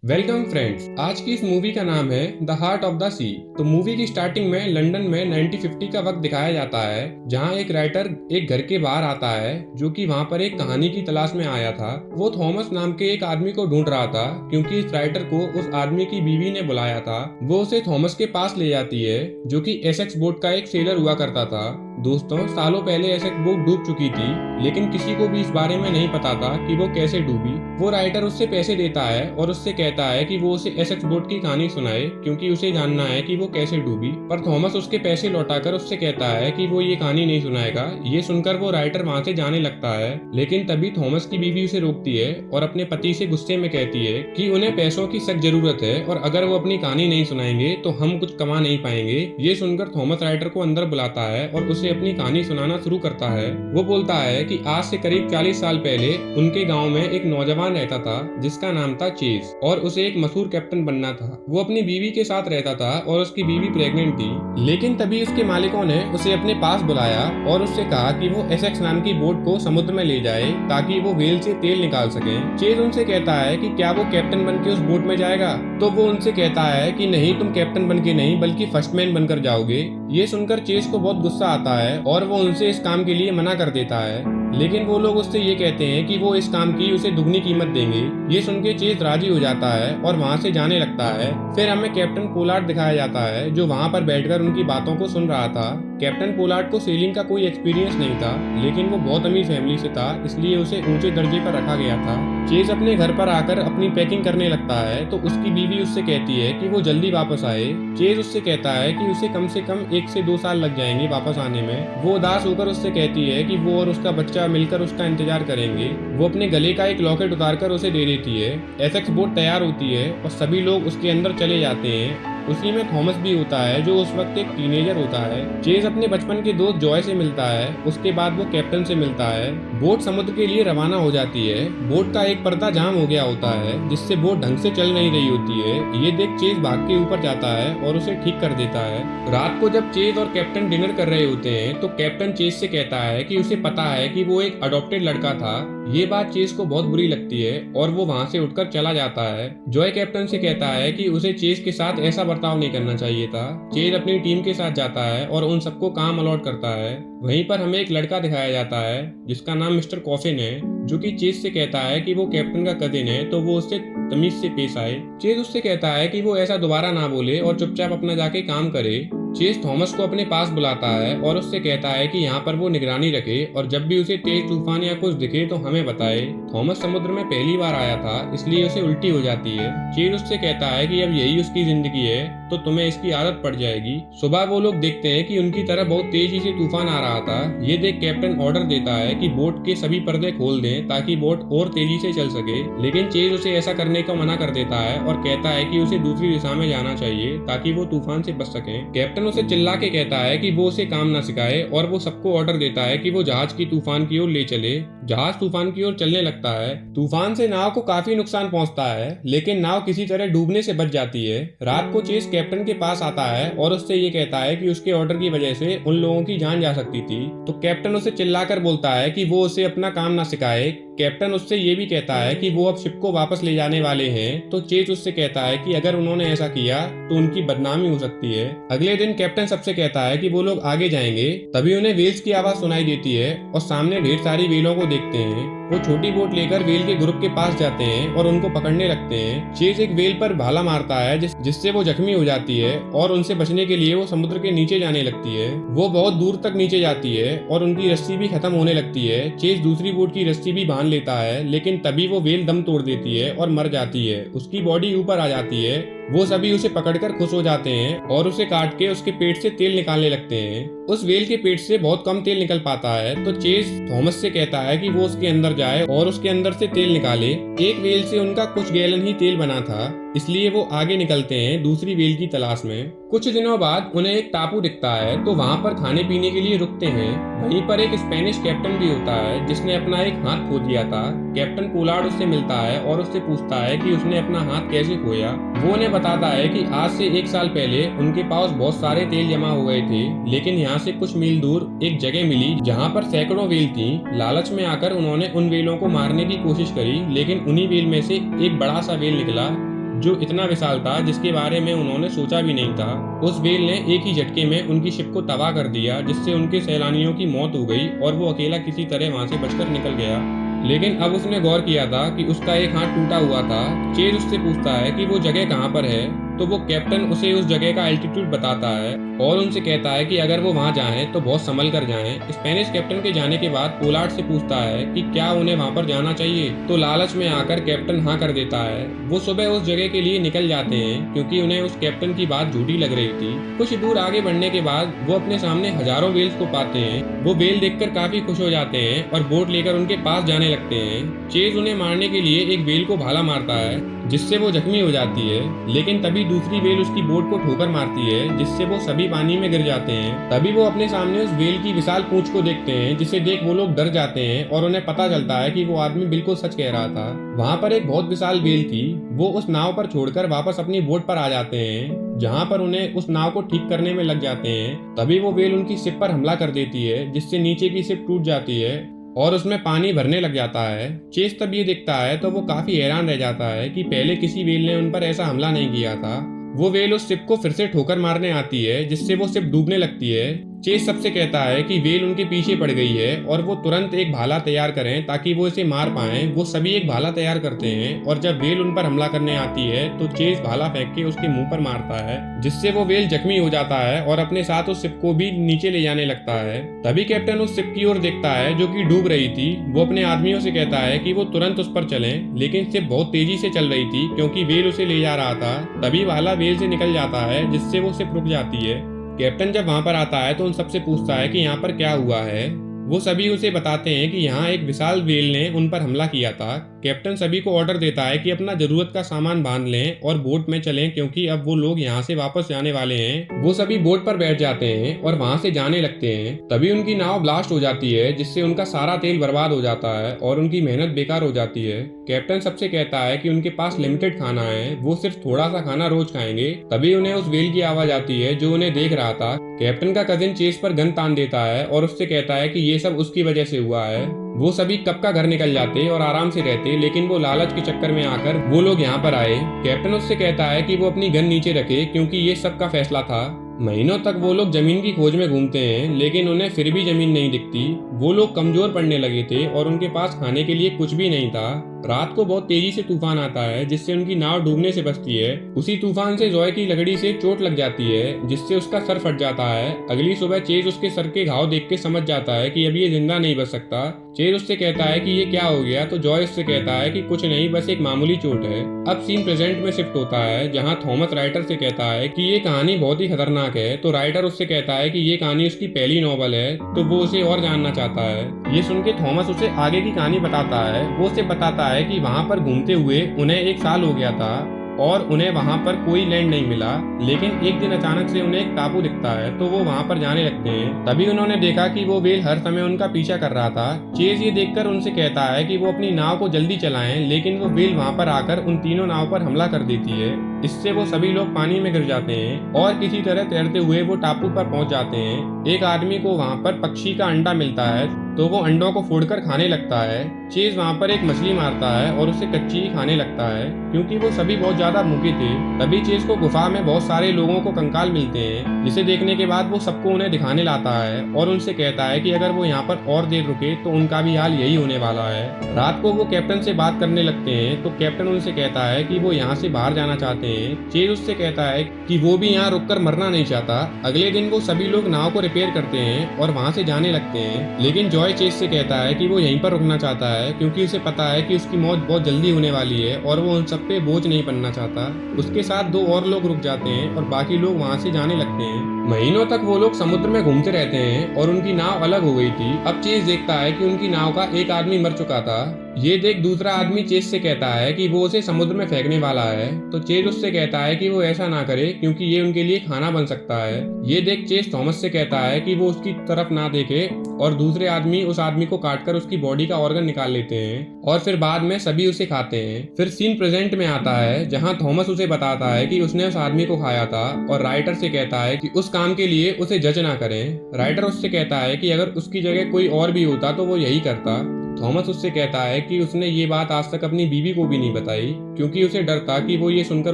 Welcome friends. आज की इस मूवी का नाम है द हार्ट ऑफ द सी। तो मूवी की स्टार्टिंग में लंदन में 1950 का वक्त दिखाया जाता है, जहां एक राइटर एक घर के बाहर आता है जो कि वहां पर एक कहानी की तलाश में आया था। वो थॉमस नाम के एक आदमी को ढूंढ रहा था क्योंकि इस राइटर को उस आदमी की बीवी ने बुलाया था। वो उसे थॉमस के पास ले जाती है जो कि एसेक्स बोट का एक सेलर हुआ करता था। दोस्तों, सालों पहले एसेक्स बोट डूब चुकी थी, लेकिन किसी को भी इस बारे में नहीं पता था कि वो कैसे डूबी। वो राइटर उससे पैसे देता है और उससे कहता है कि वो उसे एसेक्स बोट की कहानी सुनाए क्योंकि उसे जानना है कि वो कैसे डूबी। पर थॉमस उसके पैसे लौटाकर उससे कहता है कि वो ये कहानी नहीं सुनाएगा। ये सुनकर वो राइटर वहां से जाने लगता है, लेकिन तभी थॉमस की बीवी उसे रोकती है और अपने पति से गुस्से में कहती है कि उन्हें पैसों की सख्त जरूरत है और अगर वो अपनी कहानी नहीं सुनाएंगे तो हम कुछ कमा नहीं पाएंगे। ये सुनकर थॉमस राइटर को अंदर बुलाता है और उसे अपनी कहानी सुनाना शुरू करता है। वो बोलता है कि आज से करीब 40 साल पहले उनके गांव में एक नौजवान रहता था जिसका नाम था चेज और उसे एक मशहूर कैप्टन बनना था। वो अपनी बीवी के साथ रहता था और उसकी बीवी प्रेग्नेंट थी, लेकिन तभी उसके मालिकों ने उसे अपने पास बुलाया और उससे कहा कि वो एसेक्स नाम की बोट को समुद्र में ले जाए ताकि वो व्हेल से तेल निकाल सके। चेज उनसे कहता है कि क्या वो कैप्टन बन के उस बोट में जाएगा, तो वो उनसे कहता है कि नहीं, तुम कैप्टन बन के नहीं बल्कि फर्स्ट मैन बनकर जाओगे। ये सुनकर चेज को बहुत गुस्सा आता है और वो उनसे इस काम के लिए मना कर देता है, लेकिन वो लोग उससे ये कहते हैं कि वो इस काम की उसे दुगनी कीमत देंगे। ये सुन के चेज राजी हो जाता है और वहाँ से जाने लगता है। फिर हमें कैप्टन पोलार्ड दिखाया जाता है जो वहाँ पर बैठकर उनकी बातों को सुन रहा था। कैप्टन पोलार्ड को सेलिंग का कोई एक्सपीरियंस नहीं था, लेकिन वो बहुत अमीर फैमिली से था, इसलिए उसे ऊंचे दर्जे पर रखा गया था। चेज अपने घर पर आकर अपनी पैकिंग करने लगता है तो उसकी बीवी उससे कहती है कि वो जल्दी वापस आए। चेज उससे कहता है कि उसे कम से कम 1 से 2 साल लग जाएंगे वापस आने में। वो उदास होकर उससे कहती है कि वो और उसका बच्चा मिलकर उसका इंतजार करेंगे। वो अपने गले का एक लॉकेट उतारकर उसे दे देती है। एसेक्स बोट तैयार होती है और सभी लोग उसके अंदर चले जाते हैं। उसी में थॉमस भी होता है जो उस वक्त एक टीनेजर होता है। चेज अपने बचपन के दोस्त जॉय से मिलता है, उसके बाद वो कैप्टन से मिलता है। बोट समुद्र के लिए रवाना हो जाती है। बोट का एक पर्दा जाम हो गया होता है जिससे बोट ढंग से चल नहीं रही होती है। ये देख चेज भाग के ऊपर जाता है और उसे ठीक कर देता है। रात को जब चेज और कैप्टन डिनर कर रहे होते हैं तो कैप्टन चेज से कहता है कि उसे पता है कि वो एक अडॉप्टेड लड़का था। ये बात चेज को बहुत बुरी लगती है और वो वहां से उठकर चला जाता है। जॉय कैप्टन से कहता है कि उसे चेज के साथ ऐसा बर्ताव नहीं करना चाहिए था। चेज अपनी टीम के साथ जाता है और उन सबको काम अलॉट करता है। वहीं पर हमें एक लड़का दिखाया जाता है जिसका नाम मिस्टर कॉफिन है, जो कि चेज से कहता है कि वो कैप्टन का कजिन है तो वो उससे तमीज से पेश आए। चेज उससे कहता है कि वो ऐसा दोबारा ना बोले और चुपचाप अपना जाके काम करे। चेज थॉमस को अपने पास बुलाता है और उससे कहता है कि यहाँ पर वो निगरानी रखे और जब भी उसे तेज तूफान या कुछ दिखे तो हमें बताए। थॉमस समुद्र में पहली बार आया था, इसलिए उसे उल्टी हो जाती है। चेज उससे कहता है कि अब यही उसकी जिंदगी है तो तुम्हें इसकी आदत पड़ जाएगी। सुबह वो लोग देखते हैं कि उनकी तरफ बहुत तेजी से तूफान आ रहा था। ये देख कैप्टन ऑर्डर देता है कि बोट के सभी पर्दे खोल दें ताकि बोट और तेजी से चल सके, लेकिन चेज उसे ऐसा करने को मना कर देता है और कहता है कि उसे दूसरी दिशा में जाना चाहिए ताकि वो तूफान से बच सके। कैप्टन उसे चिल्ला के कहता है कि वो उसे काम ना सिखाए और वो सबको ऑर्डर देता है कि वो जहाज की तूफान की ओर ले चले। जहाज तूफान की ओर चलने लगता है। तूफान से नाव को काफी नुकसान पहुंचता है, लेकिन नाव किसी तरह डूबने से बच जाती है। रात को चेज कैप्टन के पास आता है और उससे ये कहता है कि उसके ऑर्डर की वजह से उन लोगों की जान जा सकती थी। तो कैप्टन उसे चिल्लाकर बोलता है कि वो उसे अपना काम ना सिखाए। कैप्टन उससे ये भी कहता है कि वो अब शिप को वापस ले जाने वाले हैं। तो चेज उससे कहता है कि अगर उन्होंने ऐसा किया तो उनकी बदनामी हो सकती है। अगले दिन कैप्टन सबसे कहता है कि वो लोग आगे जाएंगे। तभी उन्हें व्हेल्स की आवाज सुनाई देती है और सामने ढेर सारी व्हेलों को देखते हैं। वो छोटी बोट लेकर व्हेल के ग्रुप के पास जाते हैं और उनको पकड़ने लगते हैं। चेज एक व्हेल पर भाला मारता है जिससे वो जख्मी हो जाती है और उनसे बचने के लिए वो समुद्र के नीचे जाने लगती है। वो बहुत दूर तक नीचे जाती है और उनकी रस्सी भी खत्म होने लगती है। चेज दूसरी बोट की रस्सी भी बांध लेता है, लेकिन तभी वो व्हेल दम तोड़ देती है और मर जाती है। उसकी बॉडी ऊपर आ जाती है। वो सभी उसे पकड़कर खुश हो जाते हैं और उसे काट के उसके पेट से तेल निकालने लगते हैं। उस व्हेल के पेट से बहुत कम तेल निकल पाता है तो चेज थॉमस से कहता है कि वो उसके अंदर जाए और उसके अंदर से तेल निकाले। एक व्हेल से उनका कुछ गैलन ही तेल बना था, इसलिए वो आगे निकलते हैं दूसरी व्हेल की तलाश में। कुछ दिनों बाद उन्हें एक टापू दिखता है तो वहाँ पर खाने पीने के लिए रुकते हैं। वहीं पर एक स्पेनिश कैप्टन भी होता है जिसने अपना एक हाथ खो दिया था। कैप्टन पोलार्ड उससे मिलता है और उससे पूछता है कि उसने अपना हाथ कैसे खोया। वो उन्हें बताता है कि आज से 1 साल पहले उनके पास बहुत सारे तेल जमा हो गए थे, लेकिन यहाँ से कुछ मील दूर एक जगह मिली जहाँ पर सैकड़ों व्हेल थी। लालच में आकर उन्होंने उन व्हेलों को मारने की कोशिश करी, लेकिन उन्हीं व्हेल में से एक बड़ा सा व्हेल निकला जो इतना विशाल था जिसके बारे में उन्होंने सोचा भी नहीं था। उस व्हेल ने एक ही झटके में उनकी शिप को तबाह कर दिया, जिससे उनके सैलानियों की मौत हो गई और वो अकेला किसी तरह वहां से बचकर निकल गया। लेकिन अब उसने गौर किया था कि उसका एक हाथ टूटा हुआ था। चेज उससे पूछता है कि वो जगह कहाँ पर है, तो वो कैप्टन उसे उस जगह का एल्टीट्यूड बताता है और उनसे कहता है कि अगर वो वहां जाएं तो बहुत संभल कर जाएं। स्पेनिश कैप्टन के जाने के बाद पोलार्ड से पूछता है कि क्या उन्हें वहां पर जाना चाहिए, तो लालच में आकर कैप्टन हाँ कर देता है। वो सुबह उस जगह के लिए निकल जाते हैं क्योंकि उन्हें उस कैप्टन की बात झूठी लग रही थी। कुछ दूर आगे बढ़ने के बाद वो अपने सामने हजारों व्हेल्स को पाते हैं। वो व्हेल देखकर काफी खुश हो जाते हैं और बोट लेकर उनके पास जाने लगते हैं। चेज उन्हें मारने के लिए एक व्हेल को भाला मारता है, जिससे वो जख्मी हो जाती है। लेकिन तभी दूसरी व्हेल उसकी बोट को ठोकर मारती है, जिससे वो सभी पानी में गिर जाते हैं। तभी वो अपने सामने उस व्हेल की विशाल पूंछ को देखते हैं, जिसे देख वो लोग डर जाते हैं और उन्हें पता चलता है कि वो आदमी बिल्कुल सच कह रहा था। वहां पर एक बहुत विशाल व्हेल थी। वो उस नाव पर छोड़कर वापस अपनी बोट पर आ जाते हैं, जहां पर उन्हें उस नाव को ठीक करने में लग जाते हैं। तभी वो व्हेल उनकी शिप पर हमला कर देती है, जिससे नीचे की शिप टूट जाती है और उसमें पानी भरने लग जाता है। चेस तब ये देखता है तो वो काफी हैरान रह जाता है कि पहले किसी व्हेल ने उन पर ऐसा हमला नहीं किया था। वो व्हेल उस शिप को फिर से ठोकर मारने आती है, जिससे वो शिप डूबने लगती है। चेस सबसे कहता है कि व्हेल उनके पीछे पड़ गई है और वो तुरंत एक भाला तैयार करें ताकि वो इसे मार पाएं। वो सभी एक भाला तैयार करते हैं और जब व्हेल उन पर हमला करने आती है तो चेस भाला फेंक के उसके मुंह पर मारता है, जिससे वो व्हेल जख्मी हो जाता है और अपने साथ उस शिप को भी नीचे ले जाने लगता है। तभी कैप्टन उस शिप की ओर देखता है जो कि डूब रही थी। वो अपने आदमियों से कहता है कि वो तुरंत उस पर चलें, लेकिन शिप बहुत तेजी से चल रही थी क्योंकि व्हेल उसे ले जा रहा था। तभी भाला व्हेल से निकल जाता है, जिससे वो शिप रुक जाती है। कैप्टन जब वहां पर आता है तो उन सबसे पूछता है कि यहाँ पर क्या हुआ है। वो सभी उसे बताते हैं कि यहाँ एक विशाल व्हेल ने उन पर हमला किया था। कैप्टन सभी को ऑर्डर देता है कि अपना जरूरत का सामान बांध लें और बोट में चलें, क्योंकि अब वो लोग यहाँ से वापस जाने वाले हैं। वो सभी बोट पर बैठ जाते हैं और वहां से जाने लगते हैं। तभी उनकी नाव ब्लास्ट हो जाती है, जिससे उनका सारा तेल बर्बाद हो जाता है और उनकी मेहनत बेकार हो जाती है। कैप्टन सबसे कहता है कि उनके पास लिमिटेड खाना है, वो सिर्फ थोड़ा सा खाना रोज खाएंगे। तभी उन्हें उस व्हेल की आवाज आती है जो उन्हें देख रहा था। कैप्टन का कजिन चेस पर गन तान देता है और उससे कहता है कि ये सब उसकी वजह से हुआ है। वो सभी कब का घर निकल जाते और आराम से रहते, लेकिन वो लालच के चक्कर में आकर वो लोग यहाँ पर आए। कैप्टन उससे कहता है कि वो अपनी गन नीचे रखे, क्योंकि ये सबका फैसला था। महीनों तक वो लोग जमीन की खोज में घूमते हैं, लेकिन उन्हें फिर भी जमीन नहीं दिखती। वो लोग कमजोर पड़ने लगे थे और उनके पास खाने के लिए कुछ भी नहीं था। रात को बहुत तेजी से तूफान आता है, जिससे उनकी नाव डूबने से बचती है। उसी तूफान से जॉय की लकड़ी से चोट लग जाती है, जिससे उसका सर फट जाता है। अगली सुबह चेज उसके सर के घाव देख के समझ जाता है कि अब ये जिंदा नहीं बच सकता। चेज उससे कहता है कि ये क्या हो गया, तो जॉय उससे कहता है कि कुछ नहीं, बस एक मामूली चोट है। अब सीन प्रेजेंट में शिफ्ट होता है, जहाँ थॉमस राइटर से कहता है कि ये कहानी बहुत ही खतरनाक है। तो राइटर उससे कहता है कि ये कहानी उसकी पहली नॉवल है, तो वो उसे और जानना चाहता है। ये सुन के थॉमस उसे आगे की कहानी बताता है। वो उसे बताता है कि वहां पर घूमते हुए उन्हें 1 साल हो गया था और उन्हें वहां पर कोई लैंड नहीं मिला, लेकिन एक दिन अचानक से उन्हें एक टापू दिखता है, तो वो वहां पर जाने लगते हैं। तभी उन्होंने देखा कि वो व्हेल हर समय उनका पीछा कर रहा था। चेज ये देखकर उनसे कहता है कि वो अपनी नाव को जल्दी चलाएं, लेकिन वो व्हेल वहां पर आकर उन तीनों नाव पर हमला कर देती है। इससे वो सभी लोग पानी में गिर जाते हैं और किसी तरह तैरते हुए वो टापू पर पहुंच जाते हैं। एक आदमी को वहां पर पक्षी का अंडा मिलता है, तो वो अंडों को फोड़कर खाने लगता है। चेज वहां पर एक मछली मारता है और उसे कच्ची ही खाने लगता है, क्योंकि वो सभी बहुत ज्यादा भूखे थे। तभी चेज को गुफा में बहुत सारे लोगों को कंकाल मिलते हैं, जिसे देखने के बाद वो सबको उन्हें दिखाने लाता है और उनसे कहता है कि अगर वो यहाँ पर और देर रुके तो उनका भी हाल यही होने वाला है। रात को वो कैप्टन से बात करने लगते हैं, तो कैप्टन उनसे कहता है कि वो यहाँ से बाहर जाना चाहते हैं। चेज उससे कहता है कि वो भी यहाँ रुककर मरना नहीं चाहता। अगले दिन वो सभी लोग नाव को रिपेयर करते हैं और वहां से जाने लगते हैं, लेकिन जॉय चेज से कहता है कि वो यहीं पर रुकना चाहता है, क्योंकि उसे पता है कि उसकी मौत बहुत जल्दी होने वाली है और वो उन सब पे बोझ नहीं बनना चाहता। उसके साथ 2 और लोग रुक जाते हैं और बाकी लोग वहां से जाने लगते हैं। महीनों तक वो लोग समुद्र में घूमते रहते हैं और उनकी नाव अलग हो गई थी। अब चेज देखता है कि उनकी नाव का एक आदमी मर चुका था। ये देख दूसरा आदमी चेज से कहता है कि वो उसे समुद्र में फेंकने वाला है, तो चेज उससे कहता है कि वो ऐसा ना करे, क्योंकि ये उनके लिए खाना बन सकता है। ये देख चेज थॉमस से कहता है कि वो उसकी तरफ ना देखे और दूसरे आदमी उस आदमी को काटकर उसकी बॉडी का ऑर्गन निकाल लेते हैं और फिर बाद में सभी उसे खाते हैं। फिर सीन प्रेजेंट में आता है, जहाँ थॉमस उसे बताता है कि उसने उस आदमी को खाया था और राइटर से कहता है कि उस काम के लिए उसे जज ना करें। राइटर उससे कहता है कि अगर उसकी जगह कोई और भी होता तो वो यही करता। थॉमस उससे कहता है कि उसने ये बात आज तक अपनी बीवी को भी नहीं बताई, क्योंकि उसे डर था कि वो ये सुनकर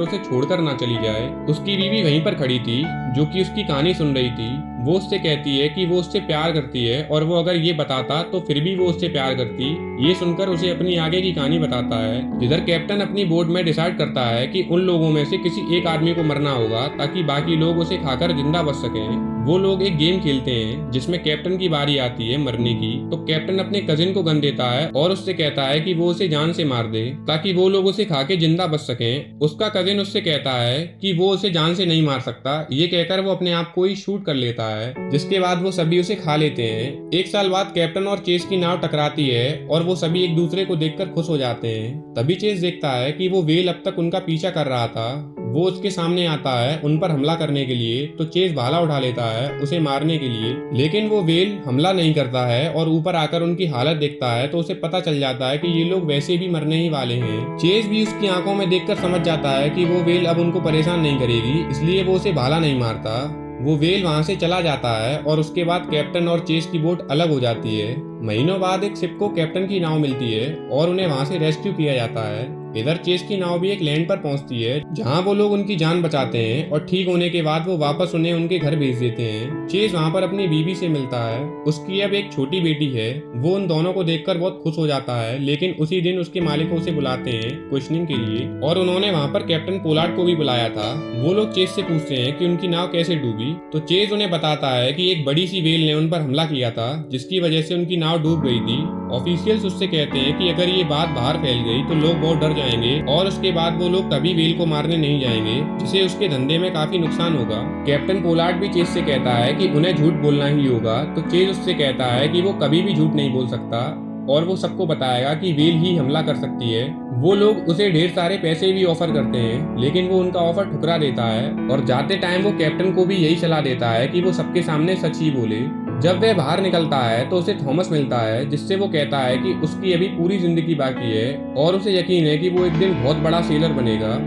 उसे छोड़कर ना चली जाए। उसकी बीवी वहीं पर खड़ी थी, जो कि उसकी कहानी सुन रही थी। वो उससे कहती है कि वो उससे प्यार करती है और वो अगर ये बताता तो फिर भी वो उससे प्यार करती। ये सुनकर उसे अपनी आगे की कहानी बताता है। इधर कैप्टन अपनी बोट में डिसाइड करता है कि उन लोगों में से किसी एक आदमी को मरना होगा ताकि बाकी लोग उसे खाकर जिंदा बच सकें। वो लोग एक गेम खेलते हैं जिसमें कैप्टन की बारी आती है मरने की। तो कैप्टन अपने कजिन को गन देता है और उससे कहता है कि वो उसे जान से मार दे ताकि वो लोग उसे खा के जिंदा बच सकें। उसका कजिन उससे कहता है कि वो उसे जान से नहीं मार सकता। ये कहकर वो अपने आप को ही शूट कर लेता है, जिसके बाद वो सभी उसे खा लेते हैं। एक साल बाद कैप्टन और चेस की नाव टकराती है और वो सभी एक दूसरे को देखकर खुश हो जाते हैं। तभी चेस देखता है कि वो व्हेल अब तक उनका पीछा कर रहा था। वो उसके सामने आता है उन पर हमला करने के लिए। तो चेस भाला उठा लेता है उसे मारने के लिए, लेकिन वो व्हेल हमला नहीं करता है और ऊपर आकर उनकी हालत देखता है तो उसे पता चल जाता है कि ये लोग वैसे भी मरने ही वाले हैं। चेस भी उसकी आंखों में देखकर समझ जाता है कि वो व्हेल अब उनको परेशान नहीं करेगी, इसलिए वो उसे भाला नहीं मारता। वो व्हेल वहां से चला जाता है और उसके बाद कैप्टन और चेस की बोट अलग हो जाती है। महीनों बाद एक शिप को कैप्टन की नाव मिलती है और उन्हें वहां से रेस्क्यू किया जाता है। इधर चेस की नाव भी एक लैंड पर पहुंचती है जहां वो लोग उनकी जान बचाते हैं और ठीक होने के बाद वो वापस उन्हें उनके घर भेज देते हैं। चेस वहां पर अपनी बीवी से मिलता है। उसकी अब एक छोटी बेटी है। वो उन दोनों को देखकर बहुत खुश हो जाता है, लेकिन उसी दिन उसके मालिक उसे बुलाते हैं क्वेश्चनिंग के लिए और उन्होंने वहां पर कैप्टन पोलार्ड को भी बुलाया था। वो लोग चेस से पूछते हैं कि उनकी नाव कैसे डूबी। तो चेस उन्हें बताता है कि एक बड़ी सी व्हेल ने उन पर हमला किया था, जिसकी वजह से उनकी नाव डूब गई थी। ऑफिशियल्स उससे कहते हैं कि अगर ये बात बाहर फैल गई तो लोग बहुत डर जाएंगे और उसके बाद वो लोग कभी व्हेल को मारने नहीं जाएंगे, जिससे उसके धंधे में काफी नुकसान होगा। कैप्टन पोलार्ड भी चेस से कहता है कि उन्हें झूठ बोलना ही होगा। तो चेस उससे कहता है कि वो कभी भी झूठ नहीं बोल सकता और वो सबको बताएगा कि व्हेल ही हमला कर सकती है। वो लोग उसे ढेर सारे पैसे भी ऑफर करते हैं, लेकिन वो उनका ऑफर ठुकरा देता है और जाते टाइम वो कैप्टन को भी यही सलाह देता है कि वो सबके सामने सच ही बोले। जब वह बाहर निकलता है तो उसे थॉमस मिलता है, जिससे वो कहता है कि उसकी अभी पूरी जिंदगी बाकी है और उसे यकीन है कि वो एक दिन बहुत बड़ा सेलर बनेगा।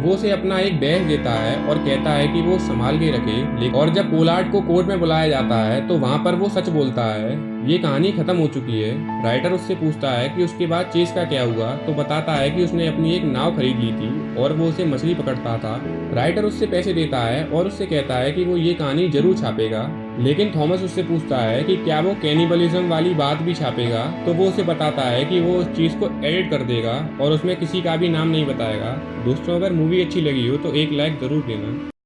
वो उसे अपना एक बैग देता है और कहता है कि वो संभाल के रखे। और जब पोलार्ड को कोर्ट में बुलाया जाता है तो वहां पर वो सच बोलता है। ये कहानी खत्म हो चुकी है। राइटर उससे पूछता है कि उसके बाद चेस का क्या हुआ, तो बताता है कि उसने अपनी एक नाव खरीद ली थी और वो उसे मछली पकड़ता था। राइटर उससे पैसे देता है और उससे कहता है कि वो ये कहानी जरूर छापेगा, लेकिन थॉमस उससे पूछता है कि क्या वो कैनिबलिज्म वाली बात भी छापेगा। तो वो उसे बताता है कि वो उस चीज को एडिट कर देगा और उसमें किसी का भी नाम नहीं बताएगा। दोस्तों, अगर मूवी अच्छी लगी हो तो एक लाइक जरूर देना।